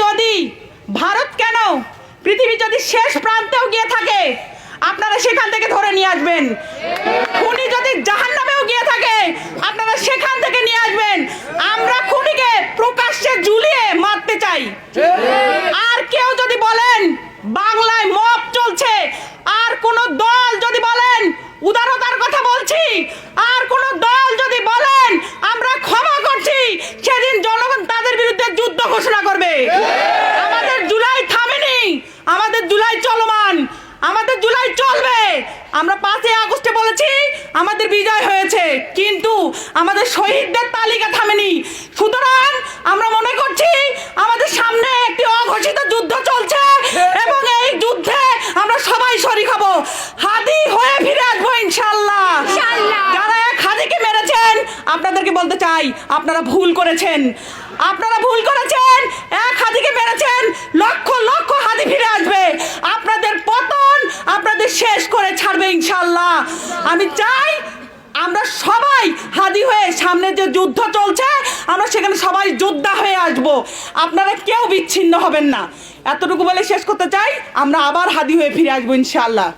যদি ভারত কেন পৃথিবী যদি শেষ প্রান্তেও গিয়ে থাকে আপনারা সেখান থেকে ধরে নিয়ে আসবেন। খুনি যদি জাহান্নামেও গিয়ে থাকে আপনারা সেখান থেকে নিয়ে আসবেন। আমরা খুনিকে প্রকাশ্যে ঝুলিয়ে মারতে চাই। আর কেউ যদি বলেন বাংলায় মব চলছে, আর কোন দল যদি বলেন উদারতার কথা বলছি, আর কোন দল যদি বলেন আমরা ক্ষমা করছি, সেদিন জনগণ তাদের বিরুদ্ধে যুদ্ধ ঘোষণা করবে। আমাদের জুলাই থামেনি, আমাদের জুলাই চলমান, আমাদের জুলাই চলবে। আমরা 5ই আগস্টে বলেছি আমাদের বিজয় হয়েছে, কিন্তু আমাদের শহীদদের তালিকা থামেনি। সুতরাং আমরা মনে করছি আমাদের সামনে একটি অঘোষিত যুদ্ধ চলছে এবং এই যুদ্ধে আমরা সবাই শরীক হব। হাদি হয়ে ফিরে আসবো ইনশাআল্লাহ। যারা এক হাদিকে মেরেছেন আপনাদেরকে বলতে চাই আপনারা ভুল করেছেন, আপনারা ভুল করেছেন। এক হাদিকে মেরেছেন, লক্ষ লক্ষ হাদি ফিরে আসবে। আপনাদের পতন আপনাদের শেষ করে ছাড়বে ইনশাআল্লাহ। আমি চাই আমরা সবাই হাদি হয়ে সামনে যে যুদ্ধ চলছে আমরা সেখানে সবাই যোদ্ধা হয়ে আসব। আপনারা কেউ বিচ্ছিন্ন হবেন না। এতটুকু বলে শেষ করতে চাই, আমরা আবার হাদি হয়ে ফিরে আসবো ইনশাআল্লাহ।